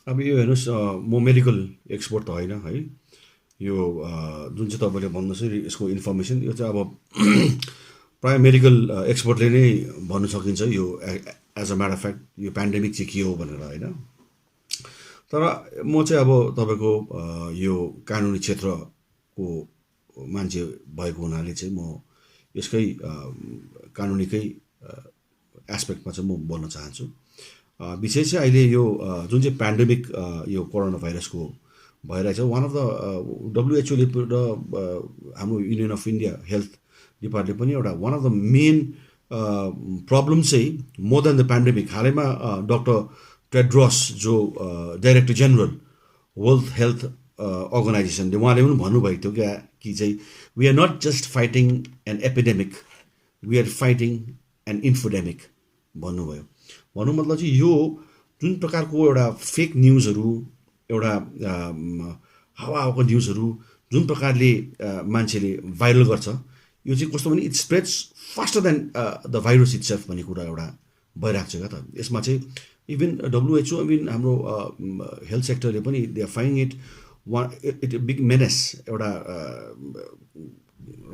अब यो हेर्नुहोस् म मेडिकल एक्सपर्ट त होइन है। यो जुन चाहिँ तपाईँले भन्नुहोस् यसको इन्फर्मेसन यो चाहिँ अब प्राय मेडिकल एक्सपर्टले नै भन्न सकिन्छ यो as a matter of fact यो पेन्डेमिक चाहिँ के हो भनेर होइन। तर म चाहिँ अब तपाईँको यो कानुनी क्षेत्रको मान्छे भएको हुनाले चाहिँ म यसकै कानुनीकै एस्पेक्टमा चाहिँ म बोल्न चाहन्छु। विशेष चाहिँ अहिले यो जुन चाहिँ पेन्डेमिक यो कोरोना भाइरसको भइरहेछ, वान अफ द डब्लुएचओले र हाम्रो युनियन अफ इन्डिया हेल्थ डिपार्टले पनि एउटा one of the main problem चाहिँ मोर देन द पेन्डेमिक हालैमा डक्टर टेड्रस जो डाइरेक्टर जेनरल वर्ल्ड हेल्थ अर्गनाइजेसनले उहाँले पनि भन्नुभएको थियो क्या कि चाहिँ we are not just fighting an epidemic, we are fighting an infodemic भन्नुभयो। भन्नु मतलब चाहिँ यो जुन प्रकारको एउटा फेक न्युजहरू, एउटा हावाको न्युजहरू जुन प्रकारले मान्छेले भाइरल गर्छ, यो चाहिँ कस्तो भने it spreads faster than the virus itself भन्ने कुरा एउटा भइरहेको छ क्या त। यसमा चाहिँ इभन डब्लुएचओ इभन हाम्रो हेल्थ सेक्टरले पनि they are finding it it big menace, एउटा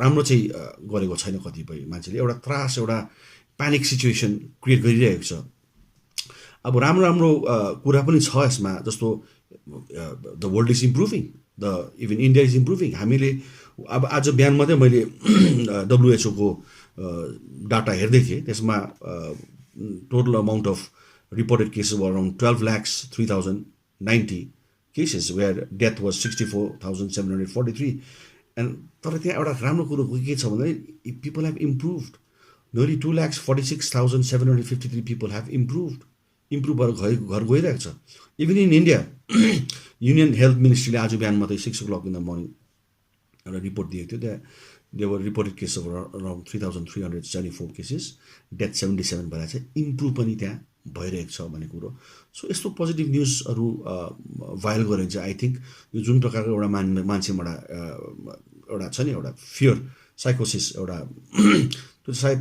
राम्रो चाहिँ गरेको छैन। कतिपय मान्छेले एउटा त्रास, एउटा प्यानिक सिचुएसन क्रिएट गरिरहेको छ। अब राम्रो राम्रो कुरा पनि छ यसमा, जस्तो the world is improving, the even India is improving. हामीले अब आज बिहान मात्रै मैले डब्लुएचओको डाटा हेर्दै थिएँ, त्यसमा total amount of reported cases were around 12,03,090 cases where death was 64,743 and तर त्यहाँ एउटा राम्रो कुरो के छ भन्दा people have improved, nearly 2,46,753 people have improved भएर घर गइरहेको छ। Even in India union health मिनिस्ट्रीले आज बिहान मात्रै 6 o'clock इन द मर्निङ एउटा रिपोर्ट दिएको थियो। त्यहाँ there were reported cases around 3,374 cases, death 77 भएर चाहिँ इम्प्रुभ पनि त्यहाँ भइरहेको छ भन्ने कुरो। सो यस्तो पोजिटिभ न्युजहरू भाइरल गऱ्यो भने चाहिँ आई थिङ्क यो जुन प्रकारको एउटा मान्छेमा एउटा छ नि एउटा फियर साइकोसिस एउटा त्यो सायद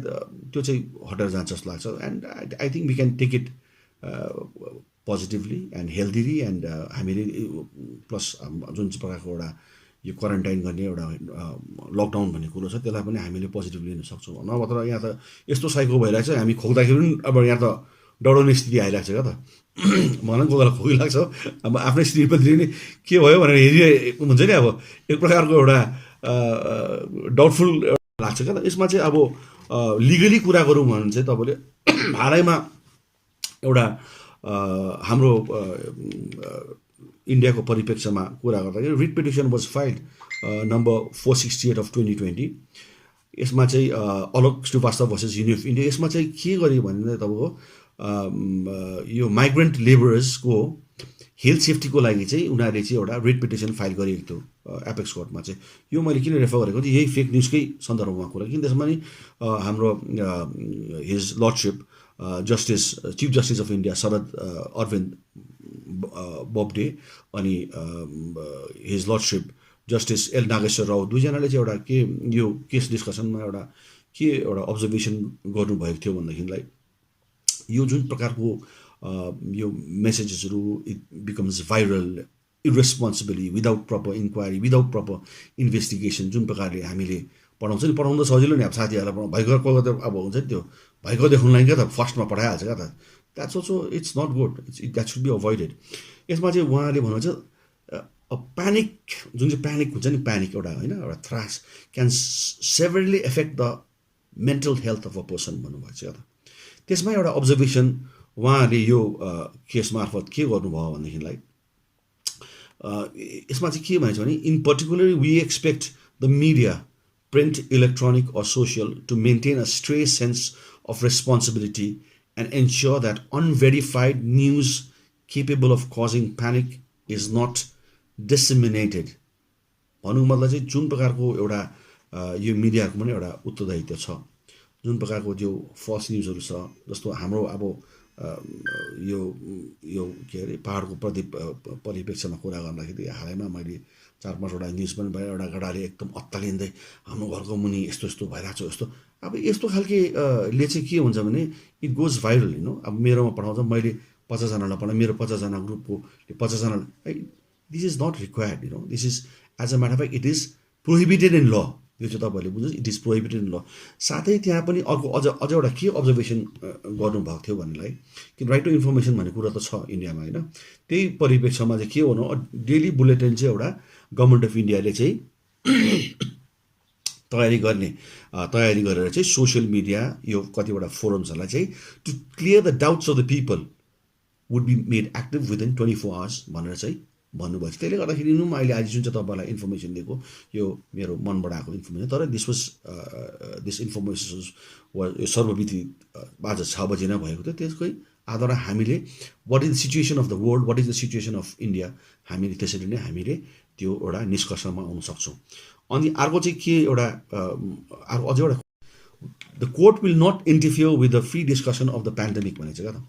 त्यो चाहिँ हटेर जान्छ जस्तो लाग्छ। And I think we can take it positively and healthily. And हामीले प्लस जुन चाहिँ प्रकारको एउटा यो क्वारेन्टाइन गर्ने एउटा लकडाउन भन्ने कुरो छ त्यसलाई पनि हामीले पोजिटिभली लिन सक्छौँ। नभए त यहाँ त यस्तो साइको भइरहेको छ, हामी खोक्दाखेरि पनि अब यहाँ त डराउने स्थिति आइरहेको छ क्या त। मलाई पनि कोही बेला खोकी लाग्छ, अब आफ्नै स्थितिप्रति नै के भयो भनेर हेरिरहेको हुन्छ नि। अब एक प्रकारको एउटा डाउटफुल लाग्छ क्या त। यसमा चाहिँ अब लिगली कुरा गरौँ भने चाहिँ तपाईँले हालैमा एउटा हाम्रो इन्डियाको परिप्रेक्ष्यमा कुरा गर्दाखेरि writ petition was filed number 468 of 2020। यसमा चाहिँ Alok Srivastava versus union of India. यसमा चाहिँ के गर्यो भने तपाईँको यो माइग्रेन्ट लेबरर्सको हेल्थ सेफ्टीको लागि चाहिँ उनीहरूले चाहिँ एउटा रिट पिटिसन फाइल गरेको थियो एपेक्स कोर्टमा चाहिँ। यो मैले किन रेफर गरेको थिएँ, यही फेक न्युजकै सन्दर्भमा कुरा, किन त्यसमा नि हाम्रो his lordship justice chief justice of India Sharad Arvind Bobde अनि his lordship justice L Nageswara Rao दुईजनाले चाहिँ एउटा के यो केस डिस्कसनमा एउटा अब्जर्भेसन गर्नुभएको थियो भनेदेखिलाई यो जुन प्रकारको यो मेसेजेसहरू it becomes viral irresponsibly without proper inquiry, without proper investigation. जुन प्रकारले हामीले पढाउँछ नि, पढाउनु त सजिलो नि, अब साथीहरूलाई भयङ्कर कोही अब हुन्छ नि त्यो भयङ्कर देखाउनुलाई क्या त फर्स्टमा पठाइहाल्छ क्या त। That's also it's not good, that should be avoided. यसमा चाहिँ उहाँले भन्नुहुन्छ प्यानिक, जुन चाहिँ प्यानिक हुन्छ नि, प्यानिक एउटा होइन एउटा threat can severely affect the mental health of a person भन्नुभएको छ क्या त। त्यसमा एउटा अब्जर्भेसन उहाँले यो केस मार्फत के गर्नुभयो भनेदेखिलाई यसमा चाहिँ के भनेको छ भने in particularly we expect the media print electronic or social to maintain a straight sense of responsibility and ensure that unverified news capable of causing panic is not disseminated. भन्नुको मतलब चाहिँ जुन प्रकारको एउटा यो मिडियाको पनि एउटा उत्तरदायित्व छ। जुन प्रकारको त्यो फल्स न्युजहरू छ, जस्तो हाम्रो अब यो के अरे पाहाडको परिप्रेक्ष्यमा कुरा गर्दाखेरि हालैमा मैले 4-5वटा न्युज पनि भयो। एउटा केटाले एकदम अत्तालिँदै हाम्रो घरको मुनि यस्तो यस्तो भइरहेको छ यस्तो। अब यस्तो खालके ले चाहिँ के हुन्छ भने इट गोज भाइरल, अब मेरोमा पठाउँछ, मैले 50 जना नपढ्ला मेरो 50 जना ग्रुपको 50 जना this is not required this is as a matter of fact it is prohibited in law यो चाहिँ तपाईँहरूले बुझ्नुहोस् इट इज प्रोहिबिटेड इन ल साथै त्यहाँ पनि अर्को अझ एउटा के अब्जर्भेसन गर्नुभएको थियो भनेलाई कि राइट टु इन्फर्मेसन भन्ने कुरा त छ इन्डियामा होइन त्यही परिप्रेक्ष्यमा चाहिँ के हुनु डेली बुलेटिन चाहिँ एउटा गभर्मेन्ट अफ इन्डियाले चाहिँ तयारी गरेर चाहिँ सोसियल मिडिया यो कतिवटा फोरम्सहरूलाई चाहिँ to clear the doubts of the people would be made active within 24 hours भनेर चाहिँ भन्नुभएको छ त्यसले गर्दाखेरि अहिले आज जुन चाहिँ तपाईँलाई इन्फर्मेसन दिएको यो मेरो मनबाट आएको इन्फर्मेसन तर दिस इन्फर्मेसन यो सर्वविधि आज 6 बजे नै भएको थियो त्यसकै आधारमा हामीले what is the situation of the world what is the situation of India हामीले त्यसरी नै हामीले त्यो एउटा निष्कर्षमा आउन सक्छौँ अनि अर्को चाहिँ के एउटा अझ एउटा the court will not interfere with the free discussion of the pandemic भनेको छ क्या त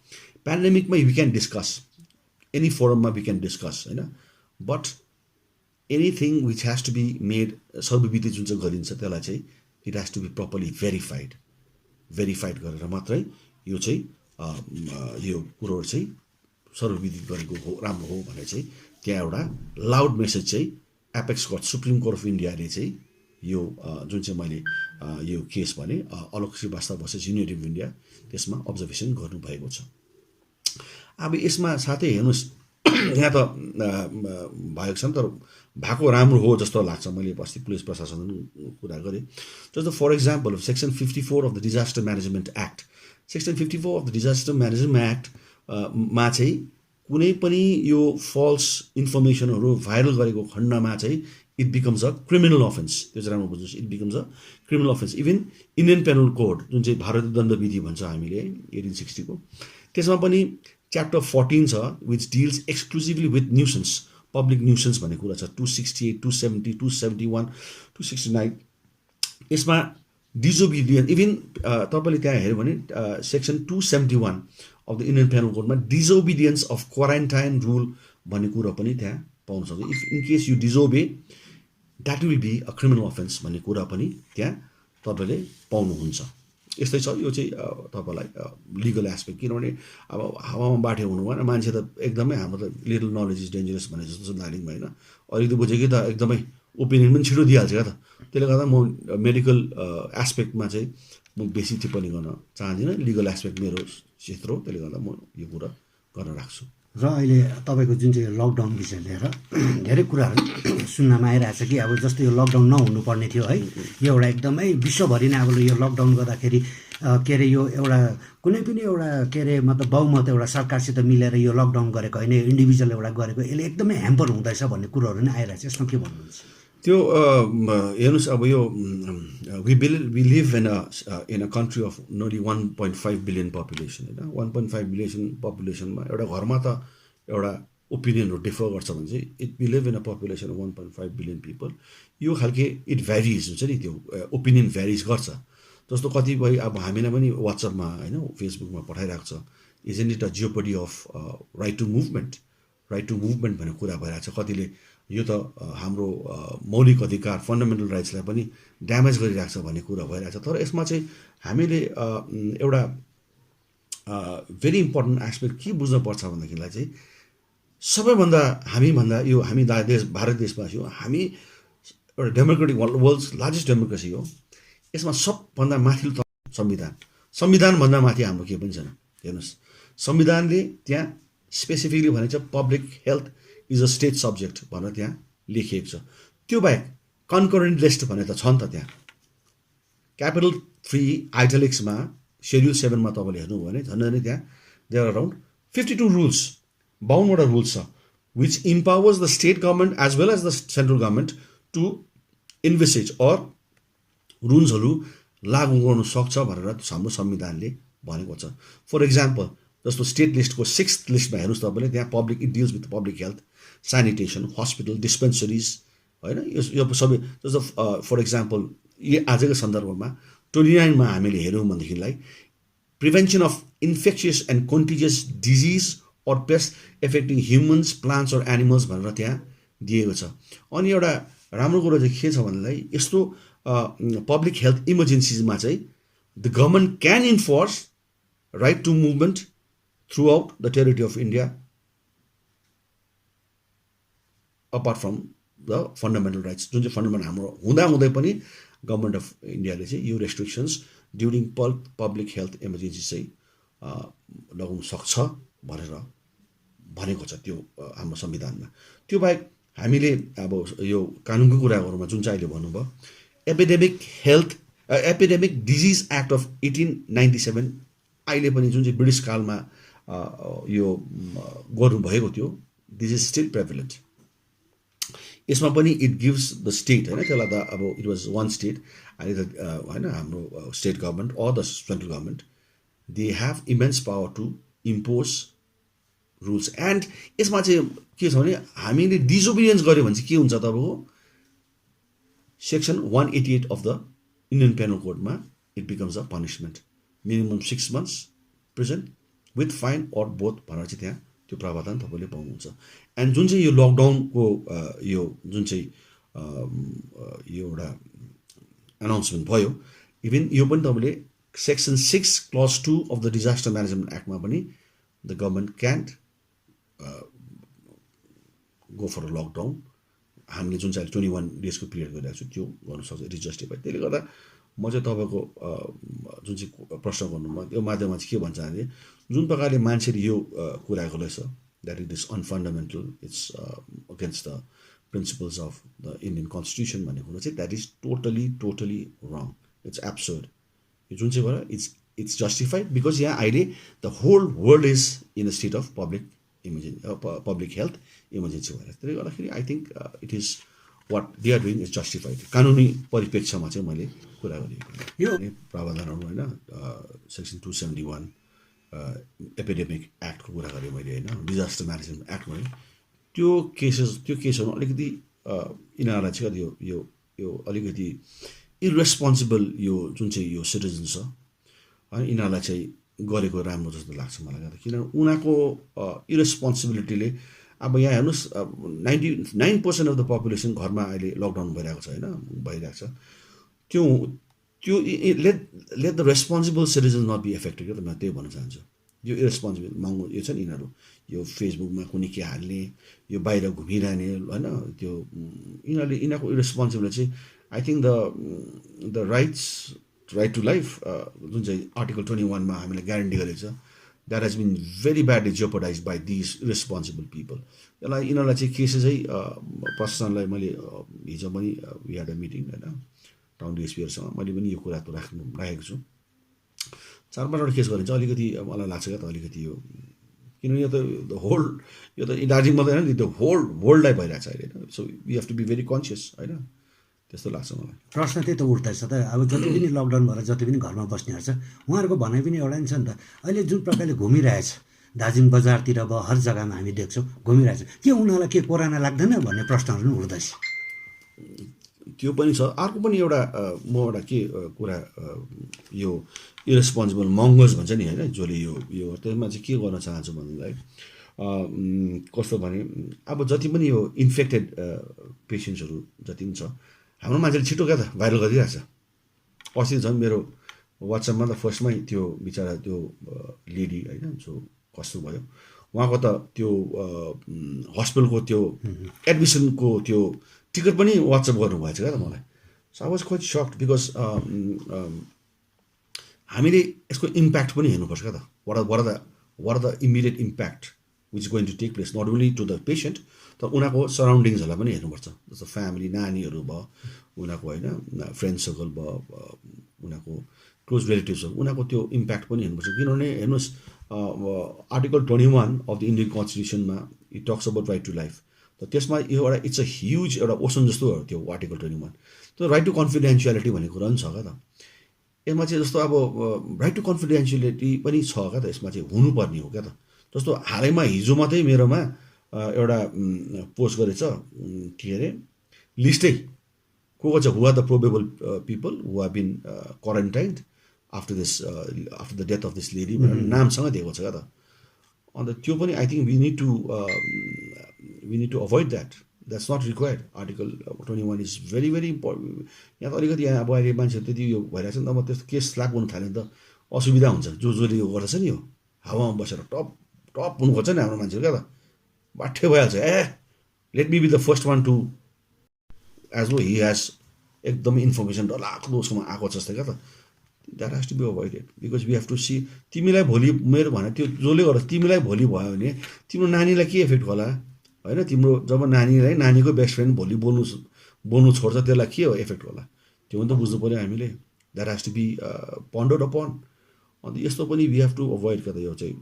पेन्डेमिकमा वी क्यान डिस्कस एनी फोरममा वी क्यान डिस्कस होइन but anything which has to be made सर्वविधि जुन चाहिँ गरिन्छ त्यसलाई चाहिँ it has to be properly verified गरेर मात्रै यो चाहिँ यो कुरोहरू चाहिँ सर्वविधि गरेको हो राम्रो हो भनेर चाहिँ त्यहाँ एउटा लाउड मेसेज चाहिँ apex court supreme court of इन्डियाले चाहिँ यो जुन चाहिँ मैले यो केस भने Alok Srivastava versus unity of India त्यसमा अब्जर्भेसन गर्नुभएको छ अब यसमा साथै हेर्नुहोस् यहाँ त भएको छ नि तर भएको राम्रो हो जस्तो लाग्छ मैले अस्ति पुलिस प्रशासन कुरा गरेँ जस्तो for example section 54 of the disaster management act section 54 of the disaster management act मा चाहिँ कुनै पनि यो फल्स इन्फर्मेसनहरू भाइरल गरेको खण्डमा चाहिँ it becomes a criminal offence त्यो चाहिँ राम्रो बुझ्नुहोस् it becomes a criminal offence even Indian penal code जुन चाहिँ भारतीय दण्डविधि भन्छ हामीले 1860 को त्यसमा पनि च्याप्टर 14 छ which deals exclusively with nuisance public nuisance भन्ने कुरा छ 268 270 271 269 यसमा डिजोबिडियन्स इभन तपाईँले त्यहाँ हेऱ्यो भने section 271 of the Indian penal कोडमा डिजोबिडियन्स अफ क्वारेन्टाइन रुल भन्ने कुरा पनि त्यहाँ पाउन सक्छ if in case you disobey that will be a criminal offence भन्ने कुरा पनि त्यहाँ तपाईँले पाउनुहुन्छ यस्तै छ यो चाहिँ तपाईँलाई लिगल एस्पेक्ट किनभने अब हावामा बाठे हुनु भएन मान्छे त एकदमै हाम्रो त लिटल नलेज इज डेन्जरस भने जस्तो लाग्ने होइन अलिकति बुझेँ कि त एकदमै ओपिनियन पनि छिटो दिइहाल्छ क्या त त्यसले गर्दा म मेडिकल एस्पेक्टमा चाहिँ म बेसी टिप्पणी गर्न चाहदिनँ लिगल एस्पेक्ट मेरो क्षेत्र हो त्यसले गर्दा म यो कुरा गर्न राख्छु र अहिले तपाईँको जुन चाहिँ लकडाउन विषय लिएर धेरै कुराहरू सुन्नमा आइरहेछ कि अब जस्तो यो लकडाउन नहुनुपर्ने थियो है यो एउटा एकदमै विश्वभरि नै अब यो लकडाउन गर्दाखेरि के अरे यो एउटा कुनै पनि एउटा के अरे मतलब बहुमत एउटा सरकारसित मिलेर यो लकडाउन गरेको होइन इन्डिभिजुअल एउटा गरेको यसले एकदमै ह्याम्पर हुँदैछ भन्ने कुरोहरू नै आइरहेछ यसमा के भन्नुहुन्छ त्यो हेर्नुहोस् अब यो we live in a country of nearly 1.5 billion population होइन 1.5 बिलियन पपुलेसनमा एउटा घरमा त एउटा ओपिनियनहरू डिफर गर्छ भने चाहिँ we live in a population of 1.5 billion people यो खालके इट भ्यारिज हुन्छ नि त्यो ओपिनियन भ्यारिज गर्छ जस्तो कतिपय अब हामीलाई पनि वाट्सएपमा होइन फेसबुकमा पठाइरहेको छ isn't it a jeopardy of right to movement भन्ने कुरा भइरहेको छ कतिले यो त हाम्रो मौलिक अधिकार फन्डामेन्टल राइट्सलाई पनि ड्यामेज गरिरहेको छ भन्ने कुरा भइरहेको छ तर यसमा चाहिँ हामीले एउटा भेरी इम्पोर्टेन्ट एस्पेक्ट के बुझ्नुपर्छ भन्दाखेरिलाई चाहिँ सबैभन्दा हामीभन्दा यो हामी भारत देशवासी हो हामी एउटा डेमोक्रेटिक वर्ल्ड्स लार्जेस्ट डेमोक्रेसी हो यसमा सबभन्दा माथिल्लो संविधानभन्दा माथि हाम्रो के पनि छैन हेर्नुहोस् संविधानले त्यहाँ स्पेसिफिकली भनेको छ public health is a state subject भनेर त्यहाँ लेखिएको छ त्यो बाहेक कन्करेन्ट लिस्ट भने त छ नि त त्यहाँ क्यापिटल 3 आइटलिक्समा शेड्युल 7 मा तपाईँले हेर्नुभयो भने झन् त्यहाँ देयर आर अराउन्ड 52 रुल्स 52वटा रुल्स छ which empowers the state government as well as the central government to investigate or रुल्सहरू लागू गर्नु सक्छ भनेर हाम्रो संविधानले भनेको छ फर इक्जाम्पल जस्तो स्टेट लिस्टको 6th लिस्टमा हेर्नुहोस् तपाईँले त्यहाँ public it deals with public health sanitation hospital dispensaries होइन यो सबै जस्तो फर इक्जाम्पल यो आजको सन्दर्भमा 29मा हामीले हेऱ्यौँ भनेदेखिलाई prevention of infectious and contagious disease or pest affecting humans plants or animals भनेर त्यहाँ दिएको छ अनि एउटा राम्रो कुरो चाहिँ के छ भन्दाखेरि यस्तो पब्लिक हेल्थ इमर्जेन्सिजमा चाहिँ the government can enforce right to movement throughout the territory of India, apart from the fundamental rights. जुन चाहिँ फन्डामेन्टल हाम्रो हुँदाहुँदै पनि गभर्मेन्ट अफ इन्डियाले चाहिँ यो restrictions during public health emergency चाहिँ लगाउन सक्छ भनेर भनेको छ त्यो हाम्रो संविधानमा। त्यो बाहेक हामीले अब यो कानुनको कुरा गरौँमा जुन चाहिँ अहिले भन्नुभयो एपिडेमिक डिजिज एक्ट अफ 1897 अहिले पनि जुन चाहिँ ब्रिटिस कालमा यो गर्नुभएको थियो, दिस इज स्टिल प्रेभिलेन्ट। यसमा पनि इट गिभ्स द स्टेट होइन, त्यसलाई त अब इट वाज वान स्टेट, अहिले त होइन हाम्रो state government or the central government they have immense power to impose rules. And यसमा चाहिँ के छ भने हामीले डिसोबिडियन्स गऱ्यो भने चाहिँ के हुन्छ तपाईँको section 188 of the Indian penal कोडमा it becomes a punishment, minimum 6 months prison with fine or both भनेर चाहिँ त्यहाँ त्यो प्रावधान तपाईँले पाउनुहुन्छ। एन्ड जुन चाहिँ यो लकडाउनको यो जुन चाहिँ यो एउटा एनाउन्समेन्ट भयो, इभन यो पनि तपाईँले section 6(2) of the disaster management एक्टमा पनि the government can't go for a lockdown. हामीले जुन चाहिँ 21 days पिरियड गरिरहेको छु त्यो गर्नु सक्छ, इट इज जस्टिफाइड। त्यसले गर्दा म चाहिँ तपाईँको जुन चाहिँ प्रश्न गर्नुभयो त्यो माध्यममा चाहिँ के भन्छ भने जुन प्रकारले मान्छेले यो कुरा गर्दैछ that it is unfundamental, it's against the principles of the Indian constitution भन्ने कुरा चाहिँ that is totally wrong, it's absurd. यो जुन चाहिँ भयो इट्स जस्टिफाइड बिकज यहाँ अहिले the whole world is in a state of public health emergency भएर। त्यसले गर्दाखेरि I think it is what they are doing is justified. कानुनी परिप्रेक्ष्यमा चाहिँ मैले कुरा गरेको यो प्रावधानहरू होइन, सेक्सन 271 एपिडेमिक एक्टको कुरा गरेँ मैले होइन, डिजास्टर म्यानेजमेन्ट एक्ट भने त्यो केसहरू अलिकति यिनीहरूलाई चाहिँ यो यो यो अलिकति इरेस्पोन्सिबल यो जुन चाहिँ यो सिटिजन छ है यिनीहरूलाई चाहिँ गरेको राम्रो जस्तो लाग्छ मलाई। किनभने उनीहरूको इरेस्पोन्सिबिलिटीले अब यहाँ हेर्नुहोस् 99% अफ द पपुलेसन घरमा अहिले लकडाउन भइरहेको छ होइन, भइरहेको छ। त्यो let the responsible citizen not be affected क्या त म त्यही भन्न चाहन्छु। यो इरेस्पोन्सिबल महँगो यो छ नि यिनीहरू, यो फेसबुकमा कुनै के हाल्ने, यो बाहिर घुमिरहने होइन, त्यो यिनीहरूको इरेस्पोन्सिबल चाहिँ I think the right to life जुन चाहिँ आर्टिकल 21 मा हामीले ग्यारेन्टी गरेको छ that has been very badly jeopardize by these irresponsible people. यिनीहरूलाई चाहिँ केसेस चाहिँ प्रशासनलाई मैले हिजो पनि वी ह्याड अ मिटिङ होइन टाउन डिएसपीहरूसँग, मैले पनि यो कुरा त राखेको छु। 4-5वटा केस गरेर चाहिँ अलिकति मलाई लाग्छ क्या त अलिकति यो, किनभने यो त यो त दार्जिलिङ मात्रै होइन द होल वर्ल्डलाई भइरहेको छ अहिले होइन, so we have to be very conscious होइन, त्यस्तो लाग्छ मलाई। प्रश्न त्यही त उठ्दैछ त, अब जति पनि लकडाउन भएर जति पनि घरमा बस्नेहरू छ उहाँहरूको भनाइ पनि एउटा नि छ नि त, अहिले जुन प्रकारले घुमिरहेछ दार्जिलिङ बजारतिर अब हर जग्गामा हामी देख्छौँ घुमिरहेछ, के उनीहरूलाई के कोरोना लाग्दैन भन्ने प्रश्नहरू पनि उठ्दैछ। त्यो पनि छ। अर्को पनि एउटा म एउटा के कुरा यो इरेस्पोन्सिबल मङ्गर्स भन्छ नि होइन, जसले यो त्यसमा चाहिँ के गर्न चाहन्छु भन्नुलाई कस्तो भने अब जति पनि यो इन्फेक्टेड पेसेन्ट्सहरू जति पनि छ हाम्रो मान्छेले छिटो क्या त भाइरल गरिरहेछ। अस्ति झन् मेरो वाट्सएपमा त फर्स्टमै त्यो बिचरा त्यो लेडी होइन जो कस्तो भयो उहाँको त त्यो हस्पिटलको त्यो एडमिसनको त्यो टिकट पनि वाट्सएप गर्नुभएछ क्या त मलाई। So I was quite shocked because हामीले यसको इम्प्याक्ट पनि हेर्नुपर्छ क्या त, what are the immediate impact which is going to take place not only to the patient तर उनीहरूको सराउन्डिङ्सहरूलाई पनि हेर्नुपर्छ। जस्तो फ्यामिली नानीहरू भयो उनीहरूको होइन फ्रेन्ड सर्कल भयो उनीहरूको क्लोज रिलेटिभ्सहरू उनीहरूको त्यो इम्प्याक्ट पनि हेर्नुपर्छ। किनभने हेर्नुहोस् आर्टिकल 21 अफ द इन्डियन कन्स्टिट्युसनमा it talks about right to life, त त्यसमा यो एउटा इट्स अ ह्युज एउटा ओसन जस्तो हो त्यो आर्टिकल 21। त्यो राइट टु कन्फिडेन्सियालिटी भन्ने कुरा पनि छ क्या त यसमा चाहिँ। जस्तो अब राइट टु कन्फिडेन्सियलिटी पनि छ क्या त यसमा चाहिँ हुनुपर्ने हो क्या त। जस्तो हालैमा हिजो मात्रै मेरोमा एउटा पोस्ट गरेछ के अरे लिस्टै को छ who are the probable people who have been quarantined after the death of this lady भनेर नामसँग दिएको छ क्या त। अन्त त्यो पनि I think we need to avoid that's not required. Article 21 is very very important. यहाँ त अलिकति यहाँ अब अहिले मान्छेहरू त्यति यो भइरहेको छ नि त, अब त्यस्तो केस लाग्नु थाल्यो भने त असुविधा हुन्छ जसले यो गर्दछ नि यो हावामा बसेर टप टप हुनु खोज्छ नि हाम्रो मान्छेहरू क्या त बाठ्य भइहाल्छ let me be the first one to as no he has एकदमै इन्फर्मेसन डरलाग्दो उसकोमा आएको छ जस्तै क्या त that has to be avoided because we have to see तिमीलाई भोलि मेरो भने त्यो जसले गर्दा तिमीलाई भोलि भयो भने तिम्रो नानीलाई के इफेक्ट होला होइन तिम्रो जब नानीलाई नानीको बेस्ट फ्रेन्ड भोलि बोल्नु छोड्छ त्यसलाई के इफेक्ट होला त्यो पनि त बुझ्नु पऱ्यो हामीले that has to be pondered upon अन्त यस्तो पनि वी हेभ टु अभोइड क्या त यो चाहिँ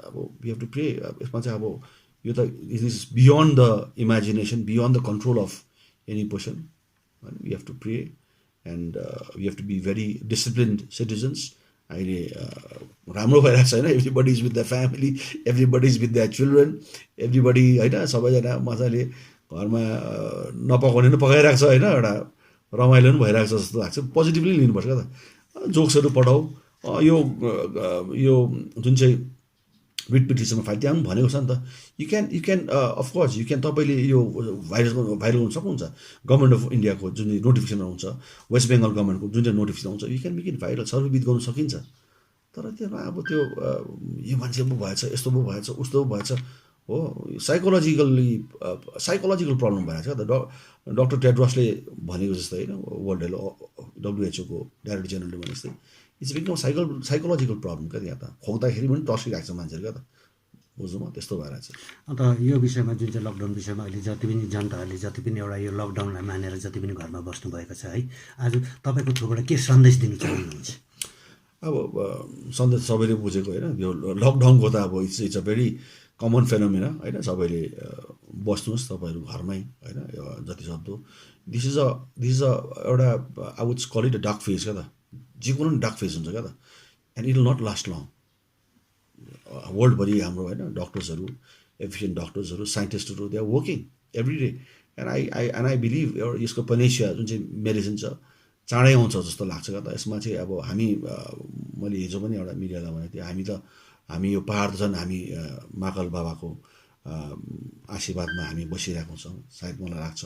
अब वी हेभ टु प्रे यसमा चाहिँ अब यो त it is beyond the imagination beyond the control of any person we have to pray and we have to be very disciplined citizens अहिले राम्रो भइरहेको छ होइन everybody is with the family everybody is with the children everybody होइन सबैजना मजाले घरमा नपकाउने पनि पकाइरहेको छ होइन एउटा रमाइलो पनि भइरहेको छ जस्तो लाग्छ पोजिटिभली लिनुपर्छ क्या त जोक्सहरू पठाऊ यो जुन चाहिँ विटपिटिसनमा फाइल त्यहाँ पनि भनेको छ नि त you can of course you can तपाईँले यो भाइरल गर्नु सक्नुहुन्छ गभर्मेन्ट अफ इन्डियाको जुन चाहिँ नोटिफिकेसन आउँछ वेस्ट बेङ्गल गभर्मेन्टको जुन चाहिँ नोटिफिकेसन आउँछ you can make it viral सर्वविदित गर्नु सकिन्छ तर त्यसमा अब त्यो यो मान्छे पो भएछ यस्तो पो भएछ उस्तो पो भएछ हो साइकोलोजिकल प्रब्लम भइरहेको छ त डक्टर टेड्रसले भनेको जस्तै होइन वर्ल्ड हेल्थ WHO को डाइरेक्टर जेनरलले भने जस्तै इट्स बिकम साइकोलोजिकल प्रब्लम क्या यहाँ त खोक्दाखेरि पनि टर्सिरहेको छ मान्छेहरू क्या त बुझ्नु म त्यस्तो भइरहेको छ अन्त यो विषयमा जुन चाहिँ लकडाउन विषयमा अहिले जति पनि जनताहरूले जति पनि एउटा यो लकडाउनलाई मानेर जति पनि घरमा बस्नुभएको छ है आज तपाईँको थ्रुबाट के सन्देश दिनु चाहनुहुन्छ अब सन्देश सबैले बुझेको होइन यो लकडाउनको त अब it's a very common phenomena होइन सबैले बस्नुहोस् तपाईँहरू घरमै होइन जति सक्दो दिस इज अ एउटा I would call it a dark phase क्या त जे कुरो पनि डार्क फेज हुन्छ क्या त and it will not last long वर्ल्डभरि हाम्रो होइन डक्टर्सहरू एफिसियन्ट डक्टर्सहरू साइन्टिस्टहरू they are working every day and I believe यसको पनेसिया जुन चाहिँ मेडिसिन छ चाँडै आउँछ जस्तो लाग्छ क्या त यसमा चाहिँ अब हामी मैले हिजो पनि एउटा मिडियालाई भनेको थिएँ हामी यो पहाड झन् हामी महाकाल बाबाको आशीर्वादमा हामी बसिरहेको छौँ सायद मलाई लाग्छ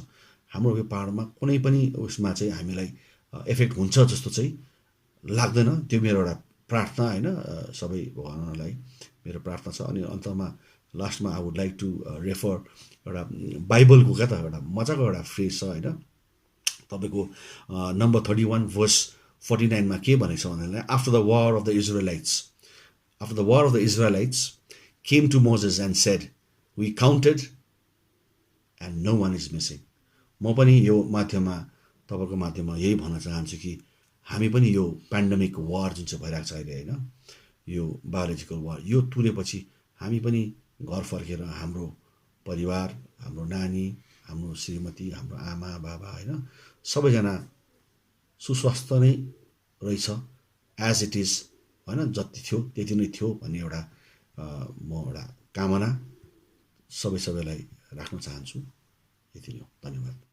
हाम्रो यो पहाडमा कुनै पनि उसमा चाहिँ हामीलाई इफेक्ट हुन्छ जस्तो चाहिँ लाग्दैन त्यो मेरो एउटा प्रार्थना होइन सबै भगवानलाई मेरो प्रार्थना छ अनि अन्तमा लास्टमा I would like to refer एउटा बाइबलको क्या त एउटा मजाको एउटा फ्रेज छ होइन तपाईँको नम्बर 31 verse 49 के भनेको छ भन्दाखेरि after the war of the Israelites came to Moses and said we counted and no one is missing म पनि यो माध्यममा तपाईँको माध्यममा यही भन्न चाहन्छु कि हामी पनि यो पेन्डेमिक वार जुन चाहिँ भइरहेको छ अहिले होइन यो बायोलोजिकल वार यो तुरेपछि हामी पनि घर फर्केर हाम्रो परिवार हाम्रो नानी हाम्रो श्रीमती हाम्रो आमा बाबा होइन सबैजना सुस्वास्थ्य नै रहेछ एज इट इज होइन जति थियो त्यति नै थियो भन्ने एउटा म एउटा कामना सबैलाई राख्न चाहन्छु यति नै हो धन्यवाद